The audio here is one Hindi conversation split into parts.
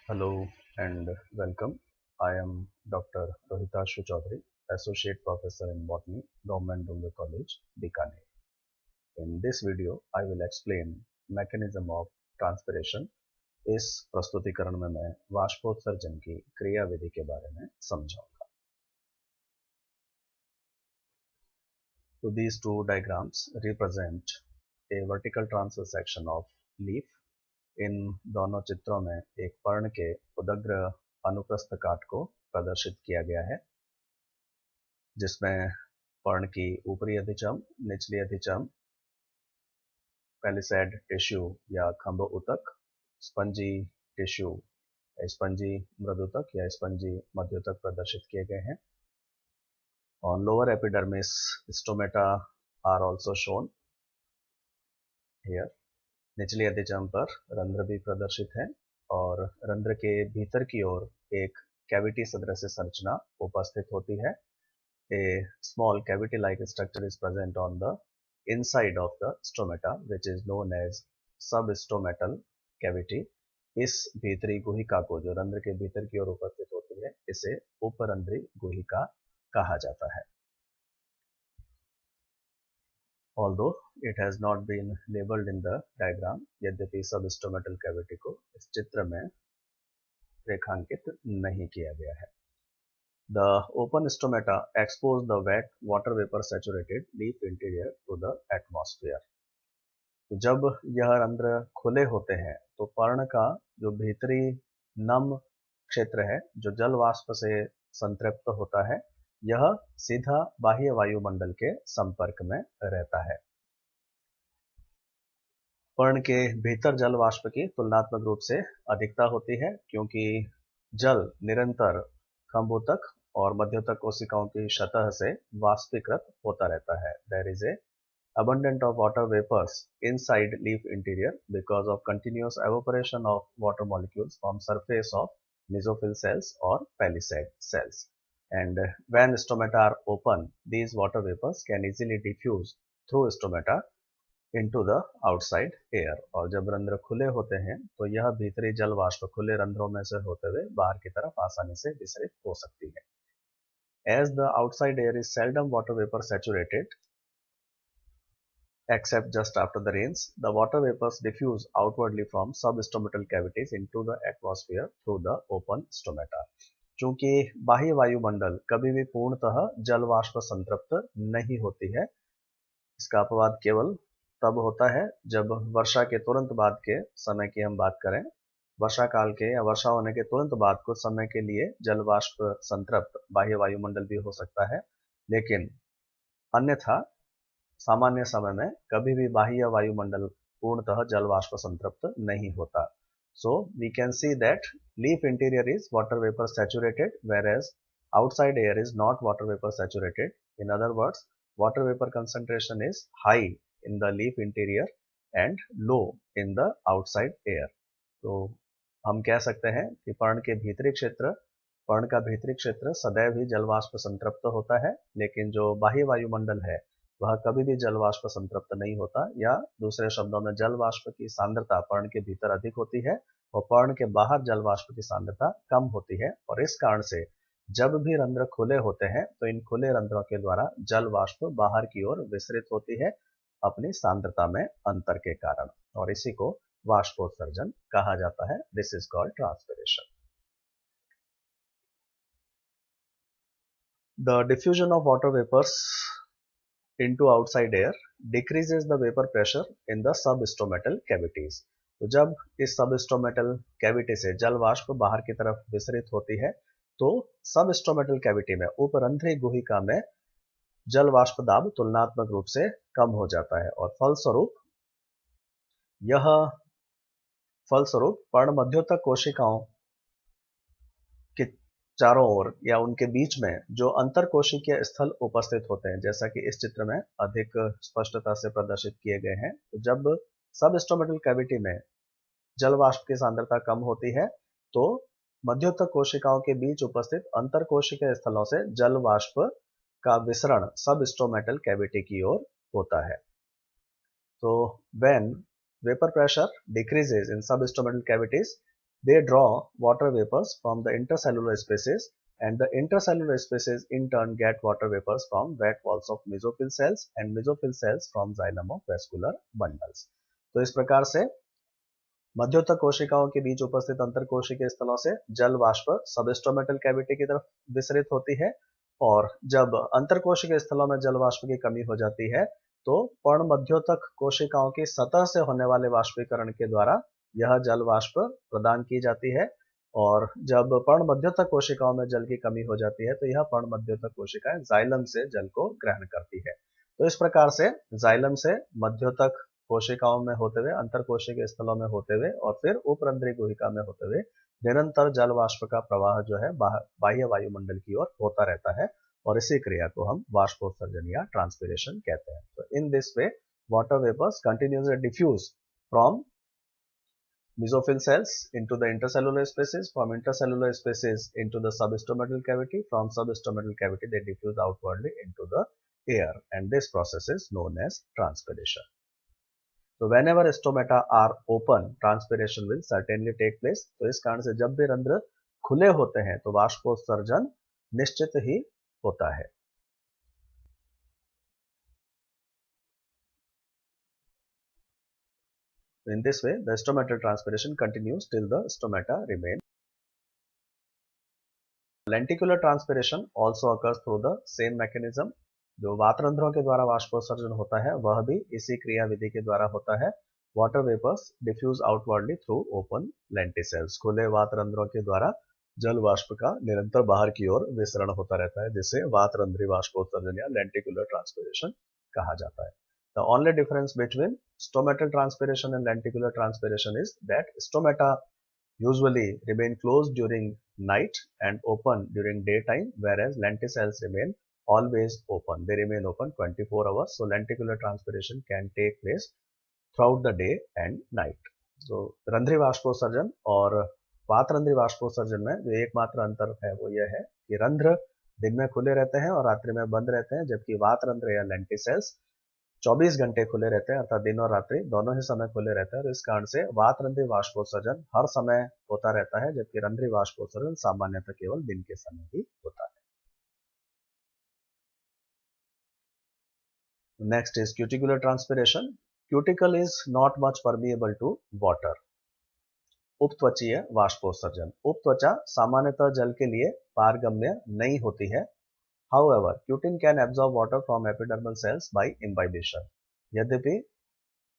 Hello and welcome. I am Dr. Rohitashu Chaudhary, Associate Professor in Botany, Government Dunga College, Bikaner. In this video, I will explain mechanism of transpiration. इस प्रस्तुतिकरण में मैं वाष्पोत्सर्जन की क्रिया विधि के बारे में समझाऊंगा. So these two diagrams represent a vertical transverse section of leaf. इन दोनों चित्रों में एक पर्ण के उदग्र अनुप्रस्थ काट को प्रदर्शित किया गया है, जिसमें पर्ण की ऊपरी अधिचम, निचली अधिचम, पैलिसेड टिश्यू या खंभ ऊतक, स्पंजी टिश्यू, स्पंजी मृदुतक या स्पंजी मध्युतक प्रदर्शित किए गए हैं. On lower epidermis, stomata are also shown here. निचली अधिचम पर रंध्र भी प्रदर्शित है और रंध्र के भीतर की ओर एक कैविटी सदृश संरचना उपस्थित होती है. A small cavity-like structure is present on the inside of the stomata, which is known as substomatal cavity. इस भीतरी गुहिका को, जो रंध्र के भीतर की ओर उपस्थित होती है, इसे उपरंध्री गुहिका कहा जाता है. Although it has not been labeled in the diagram, यद्यपि substomatal cavity को इस चित्र में रेखांकित नहीं किया गया है. The open stomata expose the wet water vapor saturated leaf interior to the atmosphere. तो जब यह रंध्र खुले होते हैं तो पर्ण का जो भीतरी नम क्षेत्र है, जो जल वाष्प से संतृप्त होता है, यह सीधा बाह्य वायुमंडल के संपर्क में रहता है. पर्ण के भीतर जल वाष्प की तुलनात्मक रूप से अधिकता होती है, क्योंकि जल निरंतर खंभोतक और मध्योतक कोशिकाओं की सतह से वाष्पीकृत होता रहता है. There is a abundance of water vapors inside leaf interior because of continuous evaporation of water molecules from surface of mesophyll cells or palisade cells. And when stomata are open, these water vapors can easily diffuse through stomata into the outside air. और जब रंध्र खुले होते हैं तो यह भीतरी जल वाष्प खुले रंध्रों में से होते हुए बाहर की तरफ आसानी से विसरित हो सकती है. As the outside air is seldom water vapor saturated, except just after the rains, the water vapors diffuse outwardly from substomatal cavities into the atmosphere through the open stomata. चूंकि बाह्य वायुमंडल कभी भी पूर्णतः जल वाष्प संतृप्त नहीं होती है, इसका अपवाद केवल तब होता है जब वर्षा के तुरंत बाद के समय की हम बात करें. वर्षा काल के या वर्षा होने के तुरंत बाद कुछ समय के लिए जल वाष्प संतृप्त बाह्य वायुमंडल भी हो सकता है, लेकिन अन्यथा सामान्य समय में कभी भी बाह्य वायुमंडल पूर्णतः जल वाष्प संतृप्त नहीं होता. So we can see that leaf interior is water vapor saturated, whereas outside air is not water vapor saturated. In other words, water vapor concentration is high in the leaf interior and low in the outside air. तो हम कह सकते हैं कि पर्ण का भीतरी क्षेत्र सदैव ही जल वाष्प संतृप्त होता है, लेकिन जो बाह्य वायुमंडल है वह कभी भी जल वाष्प संतृप्त नहीं होता, या दूसरे शब्दों में जल वाष्प की सांद्रता पर्ण के भीतर अधिक होती है और पर्ण के बाहर जल वाष्प की सांद्रता कम होती है. और इस कारण से जब भी रंध्र खुले होते हैं तो इन खुले रंध्रों के द्वारा जल वाष्प बाहर की ओर विसरित होती है अपनी सांद्रता में अंतर के कारण, और इसी को वाष्पोत्सर्जन कहा जाता है. This is called transpiration. The diffusion of water vapors into outside air decreases the vapor pressure in the substomatal cavities. तो जब इस सबस्टोमेटल कैविटी से जल वाष्प बाहर की तरफ विसरित होती है तो सबस्टोमेटल कैविटी में उपरंध्री गुहिका में जल वाष्प दाब तुलनात्मक रूप से कम हो जाता है, और फलस्वरूप पर्ण मध्योतक कोशिकाओं के चारों ओर या उनके बीच में जो अंतर कोशिकीय स्थल उपस्थित होते हैं, जैसा कि इस चित्र में अधिक स्पष्टता से प्रदर्शित किए गए हैं. तो जब सबस्टोमेटल कैविटी में जल वाष्प की सांद्रता कम होती है तो मध्योतक कोशिकाओं के बीच उपस्थित अंतर कोशिकीय स्थलों से जल वाष्प का विसरण सबस्टोमेटल कैविटी की ओर होता है. तो when vapor pressure decreases in substomatal cavities, They draw water vapors from the intercellular spaces, and the intercellular spaces in turn get water vapors from wet walls of mesophyll cells and mesophyll cells from xylem of vascular bundles. तो इस प्रकार से मध्योतक कोशिकाओं के बीच उपस्थित अंतरकोशिकीय स्थलों से जल वाष्प सबस्टोमेटल कैविटी की तरफ विसरित होती है, और जब अंतरकोशिकीय स्थलों में जल वाष्प की कमी हो जाती है तो पर्ण मध्योतक कोशिकाओं की सतह से होने वाले वाष्पीकरण के द्वारा यह जल वाष्प प्रदान की जाती है। और जब पर्ण मध्योतक कोशिकाओं में जल की कमी हो जाती है तो यह पर्ण मध्योतक कोशिकाएं जाइलम से जल को ग्रहण करती है। तो इस प्रकार से जाइलम से मध्योतक कोशिकाओं में होते हुए, अंतरकोशिकीय स्थलों में होते हुए और फिर उपरंध्री गुहिका में होते हुए निरंतर जल वाष्प का प्रवाह जो है बाह्य वायुमंडल की ओर होता रहता है, और इसी क्रिया को हम वाष्पोत्सर्जन या ट्रांसपिरेशन कहते हैं। तो in this way water vapours continuously diffuse from mesophyll cells into the intercellular spaces, from intercellular spaces into the substomatal cavity, from substomatal cavity they diffuse outwardly into the air, and this process is known as transpiration. So whenever stomata are open, transpiration will certainly take place. तो इस कारण से जब भी रंध्र खुले होते हैं तो वाष्पोत्सर्जन निश्चित ही होता है। In this way, the stomatal transpiration continues till the stomata remain. Lenticular transpiration also occurs through the same mechanism. जो वातरंध्रों के द्वारा वाष्पोत्सर्जन होता है वह भी इसी क्रिया विधि के द्वारा होता है। Water vapours diffuse outwardly through open lenticels. खुले वातरंध्रों के द्वारा जल वाष्प का निरंतर बाहर की ओर विसरण होता रहता है, जिसे वातरंध्री वाष्पोत्सर्जन या लेंटिकुलर ट्रांसपिरेशन कहा जाता है। The only difference between stomatal transpiration and lenticular transpiration is that stomata usually remain closed during night and open during daytime, whereas lenticels remain always open. They remain open 24 hours. So lenticular transpiration can take place throughout the day and night. So रंध्री वाष्पोत्सर्जन और वातरंध्री वाष्पोत्सर्जन में जो एकमात्र अंतर है वो यह है कि रंध्र दिन में खुले रहते हैं और रात्रि में बंद रहते हैं, जबकि वातरंध्र या लेंटिसेल्स 24 घंटे खुले रहते हैं, अर्थात दिन और रात्रि दोनों ही समय खुले रहते हैं। और इस कारण से वातरंध्री वाष्पोत्सर्जन हर समय होता रहता है, जबकि रंध्री वाष्पोत्सर्जन सामान्यतः केवल दिन के समय ही होता है। Next is cuticular transpiration. Cuticle is not much permeable to water. उपत्वचीय वाष्पोत्सर्जन। उपत्वचा सामान्यतः जल के लिए पारगम्य नहीं होती है। However, cutin can absorb water from epidermal cells by imbibition. यद्यपि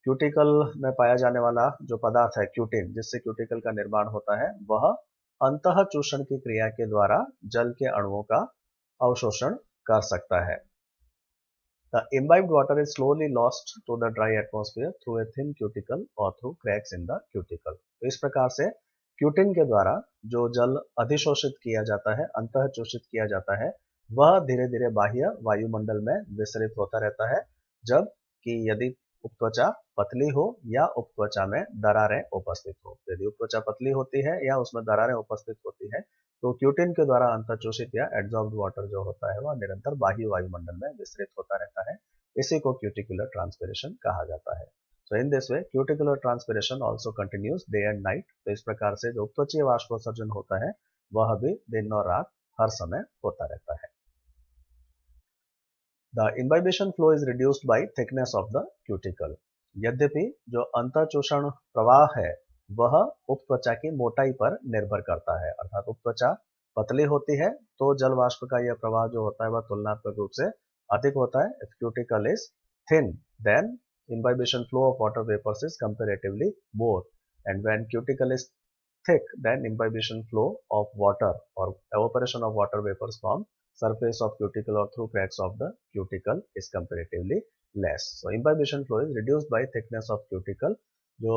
क्यूटिकल में पाया जाने वाला जो पदार्थ है क्यूटिन, जिससे क्यूटिकल का निर्माण होता है, वह अंतःचूषण की क्रिया के द्वारा जल के अणुओं का अवशोषण कर सकता है। The imbibed water is slowly lost to the dry atmosphere through a thin cuticle or through cracks in the cuticle. तो इस प्रकार से क्यूटिन के द्वारा जो जल अधिशोषित किया जाता है, अंतःचूषित किया जाता है, वह धीरे धीरे बाह्य वायुमंडल में विसरित होता रहता है, जबकि यदि उपत्वचा पतली हो या उपत्वचा में दरारें उपस्थित हो। यदि उपत्वचा पतली होती है या उसमें दरारें उपस्थित होती है तो क्यूटिन के द्वारा अंतःचूषित या एब्जॉर्ब्ड वाटर जो होता है वह निरंतर बाह्य वायुमंडल में विसरित होता रहता है। इसी को क्यूटिकुलर ट्रांसपिरेशन कहा जाता है। So in this way cuticular transpiration also continues day and night. तो इस प्रकार से जो उपत्वचीय वाष्पोत्सर्जन होता है वह भी दिन और रात हर समय होता रहता है। The imbibition flow is reduced by thickness of the cuticle. यद्यपि जो अंतःचूषण प्रवाह है वह उपत्वचा की मोटाई पर निर्भर करता है, अर्थात उपत्वचा पतली होती है तो जल वाष्प का यह प्रवाह जो होता है वह तुलनात्मक रूप से अधिक होता है। If cuticle is thin, then imbibition flow of water vapors is comparatively more, and when cuticle is thick, then imbibition flow of water or evaporation of water vapors from surface of cuticle or through cracks of the cuticle is comparatively less. So imbibition flow is reduced by thickness of cuticle. जो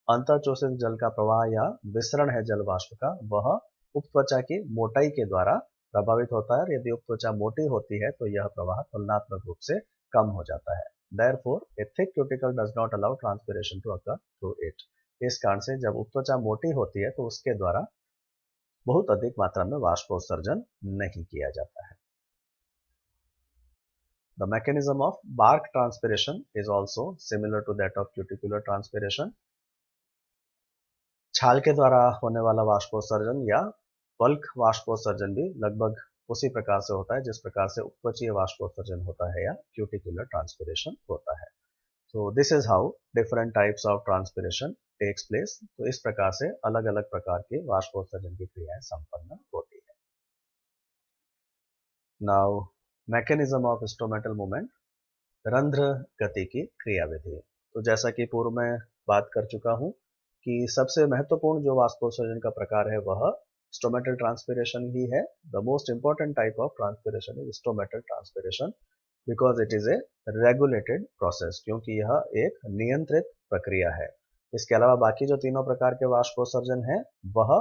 अंतःचोषित जल का प्रवाह या विसरण है जल वाष्प का, वह उपत्वचा की मोटाई के द्वारा प्रभावित होता है। यदि उपत्वचा मोटी होती है तो यह प्रवाह तुलनात्मक रूप से कम हो जाता है। Therefore, a thick cuticle does not allow transpiration to occur through it. इस कारण से जब उपत्वचा मोटी होती है तो उसके द्वारा बहुत अधिक मात्रा में वाष्पोत्सर्जन नहीं किया जाता है। The mechanism of bark transpiration is also similar to that of cuticular transpiration. छाल के द्वारा होने वाला वाष्पोत्सर्जन या बल्क वाष्पोत्सर्जन भी लगभग उसी प्रकार से होता है जिस प्रकार से उपत्वचीय वाष्पोत्सर्जन होता है या क्यूटिकुलर ट्रांसपिरेशन होता है। तो this is how different types of transpiration takes place. तो इस प्रकार से अलग अलग प्रकार की वाष्पोत्सर्जन की क्रियाएं संपन्न होती है। Now mechanism of stomatal movement, रंध्र गति की क्रियाविधि। तो जैसा कि पूर्व में बात कर चुका हूं कि सबसे महत्वपूर्ण जो वाष्पोत्सर्जन का प्रकार है वह स्टोमेटल ट्रांसपिरेशन ही है। The most important type of transpiration is stomatal transpiration because it is a regulated process, क्योंकि यह एक नियंत्रित प्रक्रिया है। इसके अलावा बाकी जो तीनों प्रकार के वाष्पोत्सर्जन है वह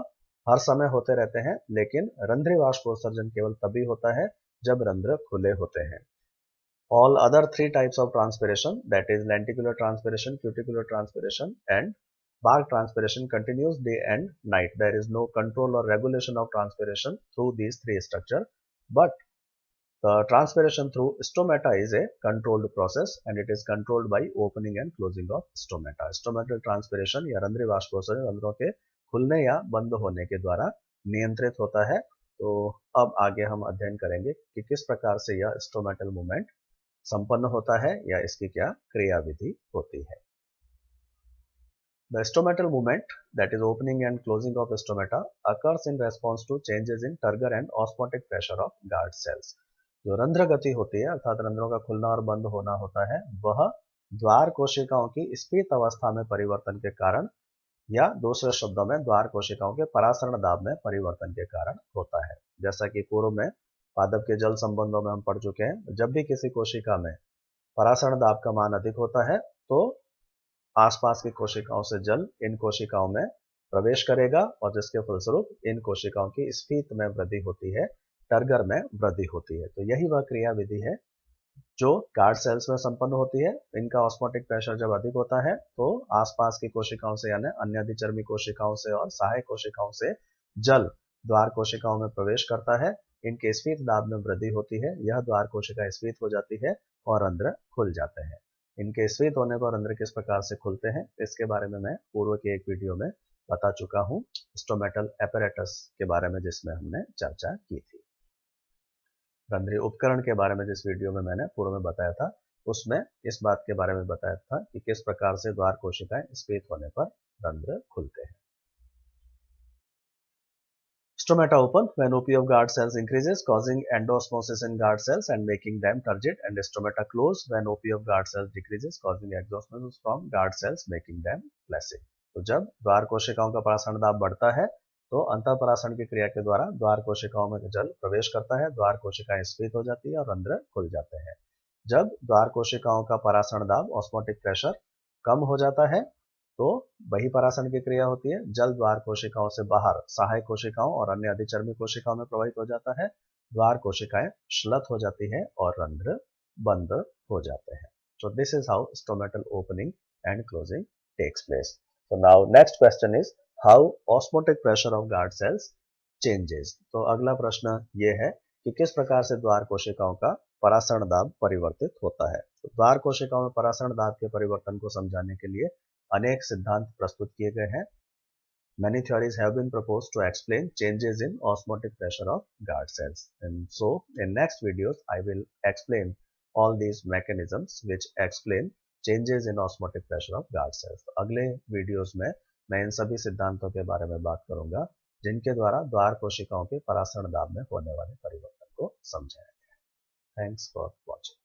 हर समय होते रहते हैं, लेकिन रंध्रीय वाष्पोत्सर्जन केवल तभी होता है जब रंध्र खुले होते हैं। All other three types of transpiration, that is lenticular transpiration, cuticular transpiration and bark transpiration, continues day and night. There is no control or regulation of transpiration through these three structures, but the transpiration through stomata is a controlled process and it is controlled by opening and closing of stomata. Stomatal transpiration या रंध्रीय वाष्पोत्सर्जन रंध्रों के खुलने या बंद होने के द्वारा नियंत्रित होता है। तो अब आगे हम अध्ययन करेंगे कि किस प्रकार से यह स्टोमेटल मूवमेंट संपन्न होता है या इसकी क्या क्रियाविधि होती है। The stomatal movement, that is opening and closing of stomata, occurs in response to changes in turgor and osmotic pressure of guard cells. जो रंध्र गति होती है अर्थात रंध्रों का खुलना और बंद होना होता है वह द्वार कोशिकाओं की स्फीत अवस्था में परिवर्तन के कारण या दूसरे शब्दों में द्वार कोशिकाओं के परासरण दाब में परिवर्तन के कारण होता है। जैसा कि पूर्व में पादप के जल संबंधों में हम पढ़ चुके हैं, जब भी किसी कोशिका में परासरण दाब का मान अधिक होता है तो आसपास की कोशिकाओं से जल इन कोशिकाओं में प्रवेश करेगा और जिसके फलस्वरूप इन कोशिकाओं की स्फीत में वृद्धि होती है, टर्गर में वृद्धि होती है। तो यही वह क्रियाविधि है जो गार्ड सेल्स में संपन्न होती है। इनका ऑस्मोटिक प्रेशर जब अधिक होता है तो आसपास की कोशिकाओं से यानी अन्य अधिचर्मी कोशिकाओं से और सहायक कोशिकाओं से जल द्वार कोशिकाओं में प्रवेश करता है। इनके स्फीत दाब में वृद्धि होती है, यह द्वार कोशिका स्फीत हो जाती है और रंध्र खुल जाते हैं। इनके स्फीत होने पर रंध्र किस प्रकार से खुलते हैं इसके बारे में मैं पूर्व के एक वीडियो में बता चुका हूं, स्टोमेटल एपैरेटस के बारे में, जिसमें हमने चर्चा की थी। रंध्रीय उपकरण के बारे में जिस वीडियो में मैंने पूर्व में बताया था उसमें इस बात के बारे में बताया था कि किस प्रकार से द्वार कोशिकाएं स्फीत होने पर रंध्र खुलते हैं। Stomata open when OP of guard cells increases, causing endosmosis in guard cells and making them turgid, and stomata close when OP of guard cells decreases, causing exosmosis from guard cells, making them flaccid. तो जब द्वार कोशिकाओं का परासरण दाब बढ़ता है तो अंतःपरासरण की क्रिया के द्वारा द्वार कोशिकाओं में जल प्रवेश करता है, द्वार कोशिकाएं स्फीत हो जाती है और रंध्र खुल जाते हैं। जब द्वार कोशिकाओं का परासरण दाब ऑस्मोटिक प्रेशर कम हो जाता है तो वही परासरण की क्रिया होती है, जल द्वार कोशिकाओं से बाहर सहायक कोशिकाओं और अन्य अधिचर्मी कोशिकाओं में प्रवाहित हो जाता है, द्वार कोशिकाएं श्लथ हो जाती है और रंध्र बंद हो जाते हैं। So this is how stomatal opening and closing takes place. So now next question is how osmotic pressure of guard cells changes. तो अगला प्रश्न ये है कि किस प्रकार से द्वार कोशिकाओं का परासरण दाब परिवर्तित होता है। तो द्वार कोशिकाओं में परासरण दाब के परिवर्तन को समझाने के लिए अनेक सिद्धांत प्रस्तुत किए गए हैं। Many theories have been proposed to explain changes in osmotic pressure of guard cells. And so, in next videos, I will explain all these mechanisms which explain changes in osmotic pressure of guard cells. तो अगले वीडियोस में मैं इन सभी सिद्धांतों के बारे में बात करूंगा जिनके द्वारा द्वार कोशिकाओं के परासरण दाब में होने वाले परिवर्तन को समझाया गया है। Thanks for watching.